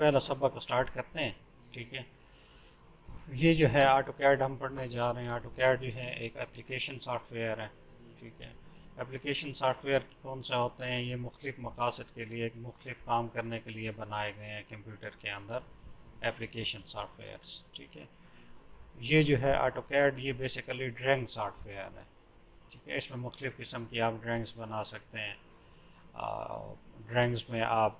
पहला सबक स्टार्ट करते हैं। ठीक है, ये जो है ऑटो कैड हम पढ़ने जा रहे हैं। ऑटो कैड जो है एक एप्लीकेशन सॉफ्टवेयर है। ठीक है, एप्लीकेशन सॉफ्टवेयर कौन सा होते हैं? ये मुख्तलिफ़ मकासद के लिए, मुख्तलिफ़ काम करने के लिए बनाए गए हैं कंप्यूटर के अंदर एप्लीकेशन सॉफ्टवेयर्स। ठीक है, ये जो है ऑटो कैड ये बेसिकली ड्राइंग सॉफ्टवेयर है। ठीक है, इसमें मुख्तलिफ़ किस्म की आप ड्राइंग्स बना सकते हैं। ड्राइंग्स में आप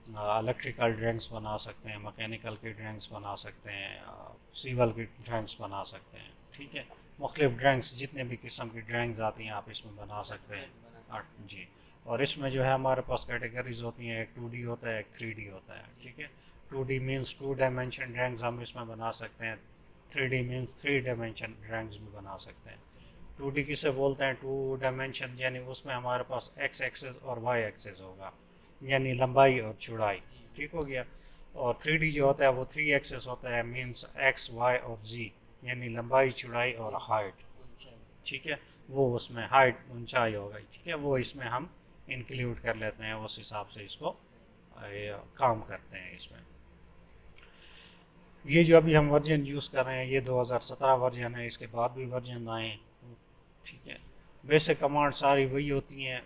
इलेक्ट्रिकल ड्राइंग्स बना सकते हैं, मैकेनिकल की ड्राइंग्स बना सकते हैं, सिविल की ड्राइंग्स बना सकते हैं। ठीक है, मुख्तलिफ़ ड्राइंग्स जितने भी किस्म की ड्राइंग्स आती हैं आप इसमें बना सकते हैं। जी, और इसमें जो है हमारे पास कैटेगरीज होती हैं, एक 2D होता है, एक 3D होता है। ठीक है, 2D मीन्स 2 डायमेंशन ड्राइंग्स हम इसमें बना सकते हैं, 3D मीन्स 3 डायमेंशन ड्राइंग्स भी बना सकते हैं। 2D किसे बोलते हैं? 2 डायमेंशन यानी उसमें हमारे पास एक्स एक्सेस और वाई एक्सेस होगा, यानी लंबाई और चौड़ाई। ठीक हो गया। और 3D जो होता है वो 3 एक्सेस होता है, मीन्स एक्स वाई और जी, यानी लंबाई चौड़ाई और हाइट। ठीक है, वो उसमें हाइट ऊंचाई होगा। ठीक है, वो इसमें हम इंक्लूड कर लेते हैं, उस हिसाब से इसको काम करते हैं इसमें। ये जो अभी हम वर्जन यूज़ कर रहे हैं ये 2017 वर्जन है, इसके बाद भी वर्जन आए। ठीक है, बेसिक कमांड सारी वही होती हैं।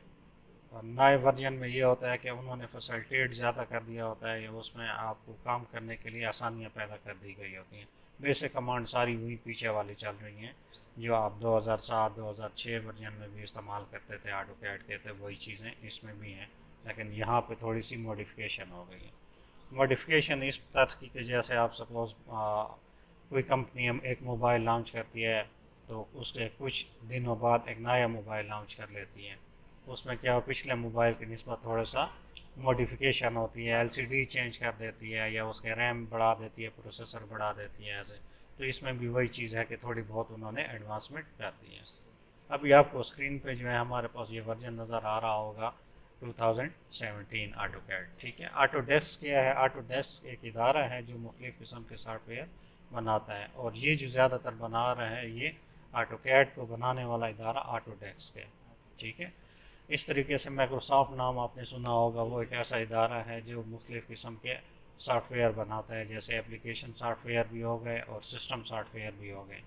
नए वर्जन में ये होता है कि उन्होंने फैसिलिटेट ज़्यादा कर दिया होता है, उसमें आपको काम करने के लिए आसानियाँ पैदा कर दी गई होती हैं। बेसिक कमांड सारी वही पीछे वाली चल रही हैं जो आप 2007 2006 वर्जन में भी इस्तेमाल करते थे, ऑटो कैड के थे, वही चीज़ें इसमें भी हैं। लेकिन यहाँ पे थोड़ी सी मॉडिफिकेशन हो गई है। मॉडिफिकेशन इस तरह की कि जैसे आप सपोज़ कोई कंपनी हम एक मोबाइल लॉन्च करती है तो उसके कुछ दिनों बाद एक नया मोबाइल लॉन्च कर लेती है। उसमें क्या पिछले मोबाइल की निस्बत थोड़ा सा मॉडिफिकेशन होती है, एलसीडी चेंज कर देती है या उसके रैम बढ़ा देती है, प्रोसेसर बढ़ा देती है ऐसे। तो इसमें भी वही चीज़ है कि थोड़ी बहुत उन्होंने एडवांसमेंट कर दी है। अभी आपको स्क्रीन पे जो है हमारे पास ये वर्जन नज़र आ रहा होगा 2017 ऑटो कैड। ठीक है, ऑटो डेस्क क्या है? ऑटो डेस्क एक इदारा है जो मुख्तलिफ़ किस्म के सॉफ्टवेयर बनाता है, और ये जो ज़्यादातर बना रहा है ये ऑटो कैड को बनाने वाला इदारा ऑटो डेस्क है। ठीक है, इस तरीके से माइक्रोसॉफ्ट नाम आपने सुना होगा, वो एक ऐसा इदारा है जो मुख्तलिफ़ किस्म के सॉफ्टवेयर बनाता है, जैसे एप्लीकेशन सॉफ्टवेयर भी हो गए और सिस्टम सॉफ्टवेयर भी हो गए।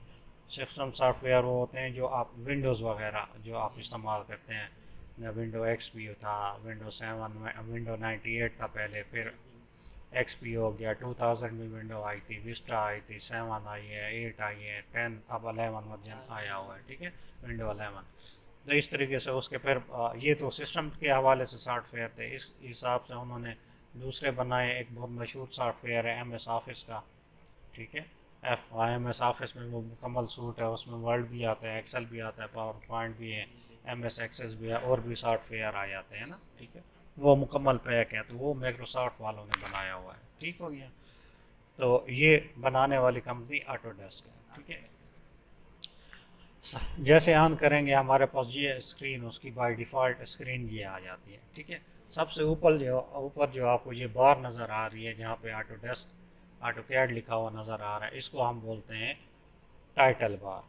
सिस्टम सॉफ्टवेयर वो होते हैं जो आप विंडोज़ वगैरह जो आप इस्तेमाल करते हैं, विंडो एक्स पी था, विंडो 7 में विंडो 98 था पहले, फिर एक्स पी हो गया, 2000 में विंडो आई थी, विस्टा आई थी, 7 आई है, 8 आई है, 10, अब 11 वर्जन आया हुआ है। ठीक है, विंडो 11। तो इस तरीके से उसके फिर ये तो सिस्टम के हवाले से सॉफ्टवेयर थे। इस हिसाब से उन्होंने दूसरे बनाए। एक बहुत मशहूर सॉफ्टवेयर है एम एस ऑफिस का। ठीक है, एम एस ऑफिस में वो मुकम्मल सूट है, उसमें वर्ड भी आता है, एक्सेल भी आता है, पावर पॉइंट भी है, एम एस एक्सेस भी है, और भी सॉफ्टवेयर आ जाते हैं ना। ठीक है, वो मुकम्मल पैक है, तो वो माइक्रोसॉफ्ट वालों ने बनाया हुआ है। ठीक हो गया। तो ये बनाने वाली कंपनी ऑटोडेस्क है। ठीक है, जैसे ऑन करेंगे हमारे पास ये स्क्रीन, उसकी बाय डिफ़ॉल्ट स्क्रीन ये आ जाती है। ठीक है, सबसे ऊपर जो आपको ये बार नज़र आ रही है जहाँ पे ऑटोडेस्क ऑटो कैड लिखा हुआ नज़र आ रहा है, इसको हम बोलते हैं टाइटल बार।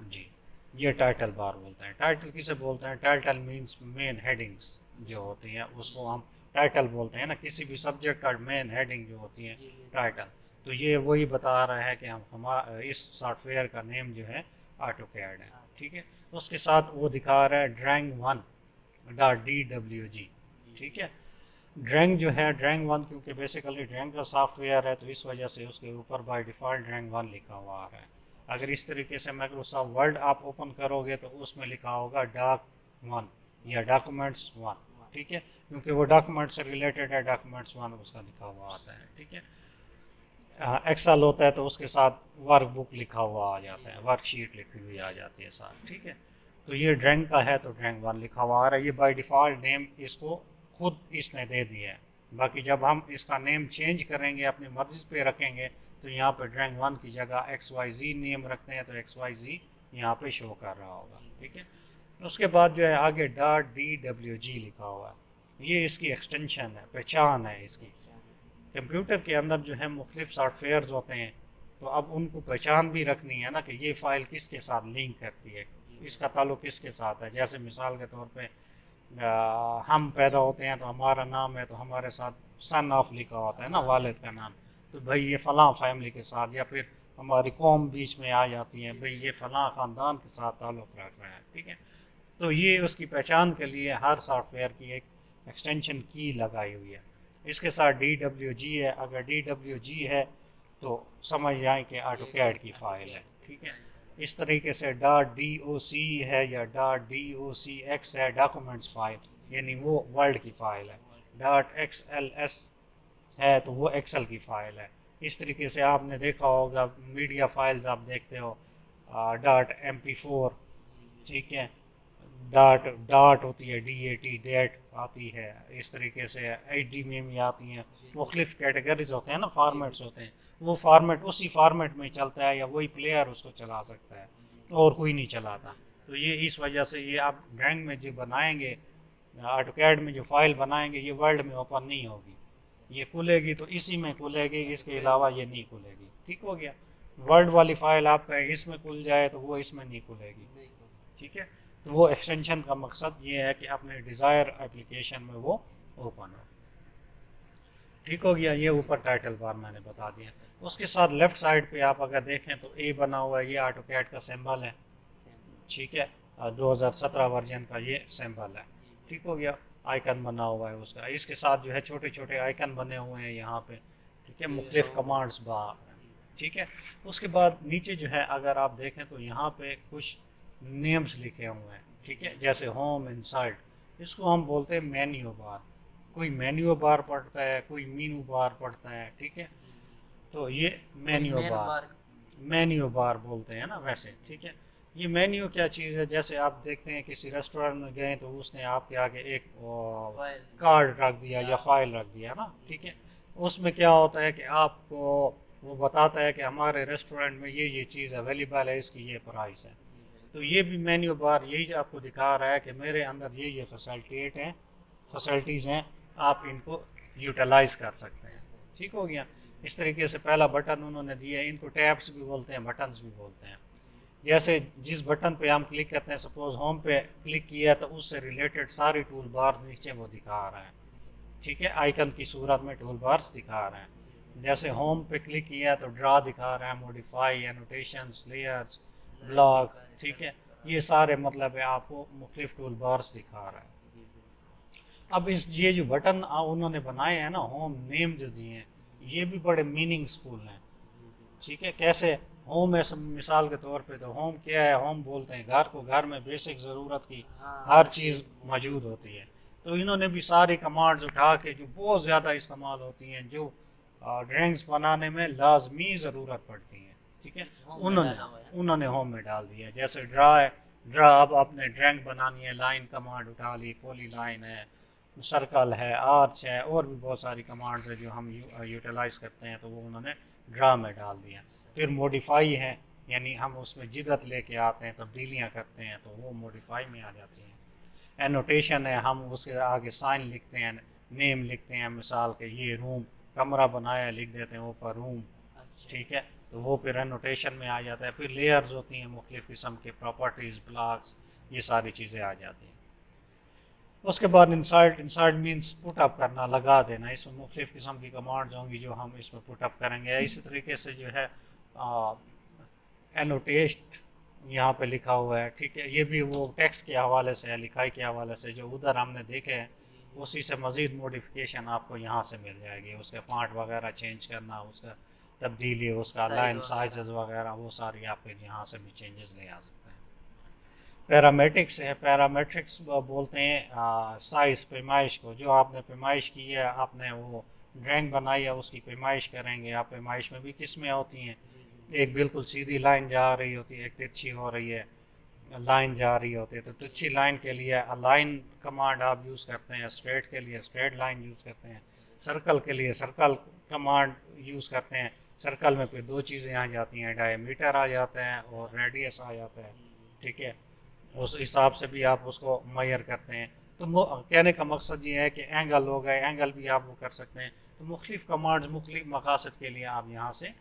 जी, ये टाइटल बार बोलते हैं। टाइटल किसे बोलते हैं? टाइटल मींस मेन हेडिंग्स जो होती हैं उसको हम टाइटल बोलते हैं ना, किसी भी सब्जेक्ट का मेन हेडिंग जो होती है टाइटल। तो ये वही बता रहा है कि हम इस सॉफ्टवेयर का नेम जो है ऑटो कैड है। ठीक है, उसके साथ वो दिखा रहा है ड्राइंग1.dwg। ठीक है, ड्राइंग1 क्योंकि बेसिकली ड्राइंग का सॉफ्टवेयर है तो इस वजह से उसके ऊपर बाय डिफ़ॉल्ट ड्राइंग1 लिखा हुआ आ रहा है। अगर इस तरीके से माइक्रोसॉफ्ट वर्ड आप ओपन करोगे तो उसमें लिखा होगा डॉक1 या डॉक्यूमेंट्स 1। ठीक है, क्योंकि वो डॉक्यूमेंट से रिलेटेड है, डॉक्यूमेंट्स 1 उसका लिखा हुआ आता है। ठीक है, एक्सेल होता है तो उसके साथ वर्कबुक लिखा हुआ आ जाता है, वर्कशीट लिखी हुई आ जाती है साथ। ठीक है, तो ये ड्राइंग का है तो ड्राइंग 1 लिखा हुआ आ रहा है। ये बाय डिफ़ॉल्ट नेम इसको खुद इसने दे दिया है। बाकी जब हम इसका नेम चेंज करेंगे, अपनी मर्ज़ी पे रखेंगे, तो यहाँ पे ड्राइंग 1 की जगह XYZ नेम रखते हैं तो XYZ यहाँ पे शो कर रहा होगा। ठीक है, उसके बाद जो है आगे .dwg लिखा हुआ है, ये इसकी एक्सटेंशन है, पहचान है इसकी। कंप्यूटर के अंदर जो है मुख्तलिफ सॉफ्टवेयर होते हैं, तो अब उनको पहचान भी रखनी है ना कि ये फ़ाइल किसके साथ लिंक करती है, इसका ताल्लुक किसके साथ है। जैसे मिसाल के तौर पे हम पैदा होते हैं तो हमारा नाम है तो हमारे साथ सन ऑफ लिखा होता है ना, वालिद का नाम, तो भाई ये फ़लाँ फैमिली के साथ, या फिर हमारी कौम बीच में आ जाती है, भाई ये फ़लाँ ख़ानदान के साथ ताल्लुक़ रख रहा है, ठीक है। तो ये उसकी पहचान के लिए हर सॉफ्टवेयर की एक एक्सटेंशन की लगाई हुई है। इसके साथ DWG है, अगर DWG है तो समझ जाएं कि ऑटोकैड की फ़ाइल है, ठीक है। इस तरीके से .doc है या .docx है, डॉक्यूमेंट्स फाइल यानी वो वर्ल्ड की फ़ाइल है। .xls है तो वो एक्सेल की फ़ाइल है। इस तरीके से आपने देखा होगा मीडिया फाइल्स आप देखते हो, .mp4, ठीक है, डाट डाट होती है, DAT डेट आती है, इस तरीके से HD में भी आती हैं, मुख्तलिफ कैटेगरीज होते हैं ना, फार्मेट्स होते हैं, वो फार्मेट उसी फार्मेट में चलता है या वही प्लेयर उसको चला सकता है और कोई नहीं चलाता। तो ये इस वजह से ये आप ड्राइंग में जो बनाएंगे, ऑटोकैड में जो फाइल बनाएंगे, ये वर्ल्ड में ओपन नहीं होगी, ये खुलेगी तो इसी में खुलेगी, इसके अलावा ये नहीं खुलेगी, ठीक हो गया। वर्ल्ड वाली फाइल आपका इसमें खुल जाए तो वो इसमें नहीं खुलेगी, ठीक है। तो वो एक्सटेंशन का मकसद ये है कि अपने डिज़ायर एप्लीकेशन में वो ओपन हो, ठीक हो गया। ये ऊपर टाइटल बार मैंने बता दिया। उसके साथ लेफ़्ट साइड पे आप अगर देखें तो ए बना हुआ है, ये ऑटोकैड का सिंबल है, ठीक है, 2017 वर्जन का ये सिंबल है, ठीक हो गया। आइकन बना हुआ है उसका, इसके साथ जो है छोटे छोटे आइकन बने हुए हैं यहाँ पे, ठीक है, मुख्तलिफ कमांड्स बाहर, ठीक है। उसके बाद नीचे जो है अगर आप देखें तो यहाँ पे कुछ नेम्स लिखे हुए हैं, ठीक है, जैसे होम, इंसर्ट, इसको हम बोलते हैं मेन्यू बार। कोई मेन्यू बार पढ़ता है, कोई मीनू बार पढ़ता है, ठीक है। तो ये मेन्यू बार, मेन्यू बार बोलते हैं ना वैसे, ठीक है। ये मेन्यू क्या चीज़ है, जैसे आप देखते हैं किसी रेस्टोरेंट में गए तो उसने आपके आगे एक कार्ड रख दिया या फाइल रख दिया ना, ठीक है। उसमें क्या होता है कि आपको वो बताता है कि हमारे रेस्टोरेंट में ये चीज़ अवेलेबल है, इसकी ये प्राइस है। तो ये भी मेन्यू बार यही आपको दिखा रहा है कि मेरे अंदर ये फैसिलिटीज़ हैं, आप इनको यूटिलाइज़ कर सकते हैं, ठीक हो गया। इस तरीके से पहला बटन उन्होंने दिया है, इनको टैब्स भी बोलते हैं, बटन्स भी बोलते हैं। जैसे जिस बटन पे हम क्लिक करते हैं, सपोज होम पे क्लिक किया तो उससे रिलेटेड सारी टूल बार नीचे वो दिखा रहा है, ठीक है, आइकन की सूरत में टूल बार्स दिखा रहे हैं। जैसे होम पे क्लिक किया तो ड्रा दिखा रहा है, मॉडिफाई, एनोटेशंस, लेयर्स, ब्लॉक, ठीक है, ये सारे मतलब है आपको मुख्तलिफ टूल बार्स दिखा रहा है। अब इस ये जो बटन उन्होंने बनाए हैं ना, होम नेम जो दिए हैं, ये भी बड़े मीनिंगफुल हैं, ठीक है। कैसे होम है, मिसाल के तौर पे तो होम क्या है, होम बोलते हैं घर को, घर में बेसिक ज़रूरत की हर चीज़ मौजूद होती है। तो इन्होंने भी सारी कमांड्स उठा के जो बहुत ज़्यादा इस्तेमाल होती हैं, जो ड्राइंग्स बनाने में लाजमी ज़रूरत पड़ती हैं, ठीक है, उन्होंने उन्होंने होम में डाल दिया। जैसे ड्रा है, ड्रा अब आपने ड्राइंग बनानी है, लाइन कमांड उठा ली, पॉली लाइन है, सर्कल है, आर्च है, और भी बहुत सारी कमांड्स है जो हम यूटिलाइज़ करते हैं, तो वो उन्होंने ड्रा में डाल दिया। फिर मॉडिफाई है, यानी हम उसमें जिदत लेके आते हैं, तब्दीलियाँ करते हैं, तो वो मॉडिफाई में आ जाती हैं। एनोटेशन है, हम उसके आगे साइन लिखते हैं, नेम लिखते हैं, मिसाल के ये रूम, कमरा बनाया लिख देते हैं ऊपर रूम, ठीक है, तो वो फिर एनोटेशन में आ जाता है। फिर लेयर्स होती हैं मुख्तलिफ़ किस्म के, प्रॉपर्टीज़, ब्लॉक्स, ये सारी चीज़ें आ जाती हैं। उसके बाद insert, insert means put up करना, लगा देना। इसमें मुख्तलिफ़ किस्म की कमांड्स होंगी जो हम इसमें पुट अप करेंगे। इसी तरीके से जो है एनोटेट यहाँ पे लिखा हुआ है, ठीक है, ये भी वो टेक्स्ट के हवाले से है, लिखाई के हवाले से, जो उधर हमने देखे हैं उसी से मज़ीद मॉडिफिकेशन आपको यहाँ से मिल जाएगी। उसके फ़ॉन्ट वगैरह चेंज करना, उसका तब्दीली, उसका लाइन साइज़ वगैरह, वो सारी आप यहाँ से भी चेंजेस ले आ सकते हैं। पैरामेट्रिक्स है, पैरामेट्रिक्स बोलते हैं साइज़, पैमाइश को, जो आपने पैमाइश की है, आपने वो ड्राइंग बनाई है, उसकी पैमाइश करेंगे आप। पैमाइश में भी किस्में होती हैं, एक बिल्कुल सीधी लाइन जा रही होती है, एक तिरछी हो रही है, लाइन जा रही होती है। तो तिरछी लाइन के लिए अलाइन कमांड आप यूज़ करते हैं, स्ट्रेट के लिए स्ट्रेट लाइन यूज़ करते हैं, सर्कल के लिए सर्कल कमांड यूज़ करते हैं। सर्कल में फिर दो चीज़ें आ जाती हैं, डायमीटर आ जाता है और रेडियस आ जाता है, ठीक है, उस हिसाब से भी आप उसको मेजर करते हैं। तो कहने का मकसद ये है कि एंगल हो गए, एंगल भी आप वो कर सकते हैं। तो मुख्तलिफ़ कमांड्स मुख्तलिफ़ मकासद के लिए आप यहाँ से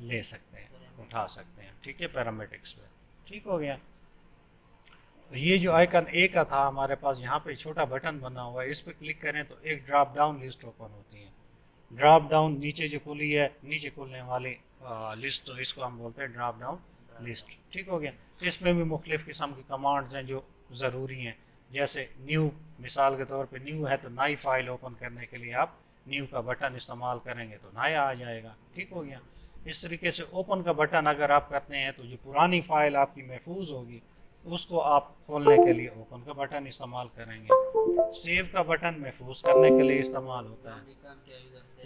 ले सकते हैं, उठा सकते हैं, ठीक है, पैरामेट्रिक्स में, ठीक हो गया। ये जो आइकन ए का था हमारे पास, यहाँ पे छोटा बटन बना हुआ है, इस पर क्लिक करें तो एक ड्रॉप डाउन लिस्ट ओपन होती है। ड्रॉप डाउन नीचे जो खुली है, नीचे खुलने वाली लिस्ट, तो इसको हम बोलते हैं ड्रॉप डाउन लिस्ट। ठीक हो गया। इसमें भी मुख्तलिफ़ किस्म की कमांड्स हैं जो ज़रूरी हैं, जैसे न्यू, मिसाल के तौर पे न्यू है तो नई फाइल ओपन करने के लिए आप न्यू का बटन इस्तेमाल करेंगे तो नया आ जाएगा। ठीक हो गया। इस तरीके से ओपन का बटन अगर आप करते हैं तो जो पुरानी फाइल आपकी महफूज होगी उसको आप खोलने के लिए ओपन का बटन इस्तेमाल करेंगे। सेव का बटन महफूज करने के लिए इस्तेमाल होता है,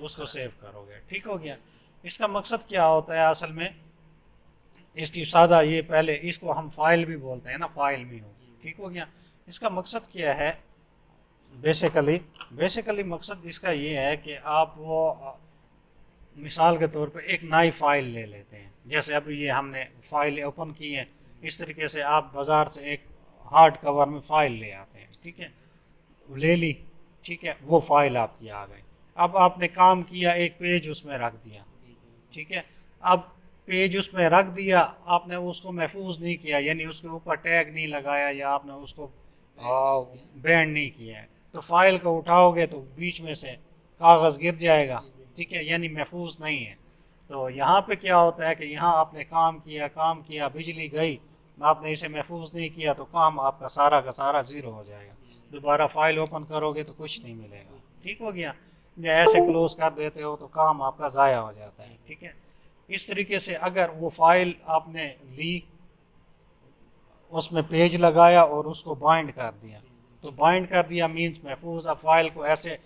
उसको सेव करोगे। ठीक हो गया। इसका मकसद क्या होता है असल में, इसकी सादा ये, पहले इसको हम फाइल भी बोलते हैं ना, फाइल भी हो। ठीक हो गया। इसका मकसद क्या है, बेसिकली मकसद इसका ये है कि आप वो मिसाल के तौर पे एक नई फाइल ले लेते हैं, जैसे अभी ये हमने फाइल ओपन की है, इस तरीके से आप बाज़ार से एक हार्ड कवर में फ़ाइल ले आते हैं। ठीक है, ले ली, ठीक है, वो फाइल आपकी आ गई। अब आपने काम किया, एक पेज उसमें रख दिया। ठीक है, अब पेज उसमें रख दिया, आपने उसको महफूज नहीं किया, यानी उसके ऊपर टैग नहीं लगाया या आपने उसको बैंड नहीं किया है, तो फाइल को उठाओगे तो बीच में से कागज़ गिर जाएगा। ठीक है, यानी महफूज नहीं है। तो यहाँ पे क्या होता है कि यहाँ आपने काम किया, बिजली गई, आपने इसे महफूज नहीं किया तो काम आपका सारा का सारा ज़ीरो हो जाएगा। दोबारा फाइल ओपन करोगे तो कुछ नहीं मिलेगा। ठीक हो गया। या ऐसे क्लोज कर देते हो तो काम आपका ज़ाया हो जाता है। ठीक है। इस तरीके से अगर वो फाइल आपने ली, उसमें पेज लगाया और उसको बाइंड कर दिया, तो बाइंड कर दिया मीन्स महफूज। अब फाइल को ऐसे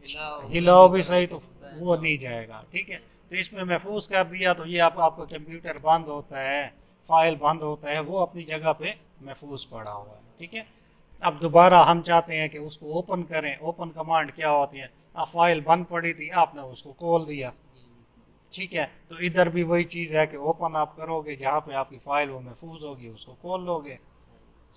हिलाओ भी सही तो वो नहीं जाएगा। ठीक है, तो इसमें महफूज कर दिया तो ये आपका कंप्यूटर बंद होता है, फाइल बंद होता है, वो अपनी जगह पे महफूज पड़ा हुआ है। ठीक है। अब दोबारा हम चाहते हैं कि उसको ओपन करें। ओपन कमांड क्या होती है, अब फाइल बंद पड़ी थी, आपने उसको खोल दिया। ठीक है, तो इधर भी वही चीज़ है कि ओपन आप करोगे, जहाँ पे आपकी फ़ाइल वो महफूज होगी उसको खोल लोगे।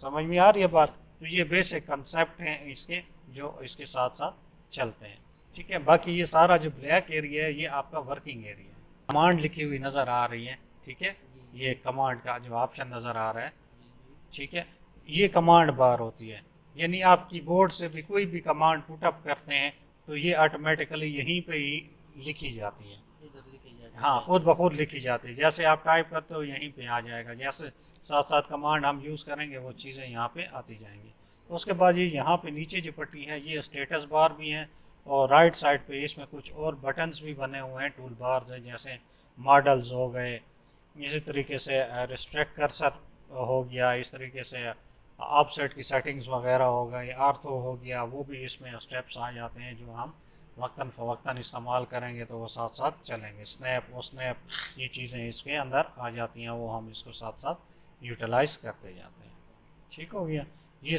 समझ में आ रही है बात? तो ये बेसिक कंसेप्ट हैं इसके, जो इसके साथ साथ चलते हैं। ठीक है, बाकी ये सारा जो ब्लैक एरिया है ये आपका वर्किंग एरिया है। कमांड लिखी हुई नज़र आ रही है। ठीक है, ये कमांड का जो ऑप्शन नज़र आ रहा है, ठीक है, ये कमांड बार होती है, यानी आप कीबोर्ड से भी कोई भी कमांड पुटअप करते हैं तो ये ऑटोमेटिकली यहीं पे ही लिखी जाती है। हाँ, खुद ब खुद लिखी जाती है, जैसे आप टाइप करते हो यहीं पे आ जाएगा। जैसे साथ साथ कमांड हम यूज़ करेंगे वो चीज़ें यहाँ पे आती जाएंगी। उसके बाद ये यहाँ पे नीचे जो पट्टी है ये स्टेटस बार भी है, और राइट साइड पे इसमें कुछ और बटन्स भी बने हुए हैं, टूल बार्स हैं, जैसे मॉडल्स हो गए, इसी तरीके से रिस्ट्रिक्ट कर्सर हो गया, इस तरीके से ऑफसेट की सेटिंग्स वगैरह हो गई, आर्थो हो गया, वो भी इसमें स्टेप्स आ जाते हैं जो हम वक्तन फ़वक्तन इस्तेमाल करेंगे तो वो साथ साथ चलेंगे। स्नैप वो स्नैप, ये चीज़ें इसके अंदर आ जाती हैं, वो हम इसको साथ साथ यूटिलाइज़ करते जाते हैं। ठीक हो गया। ये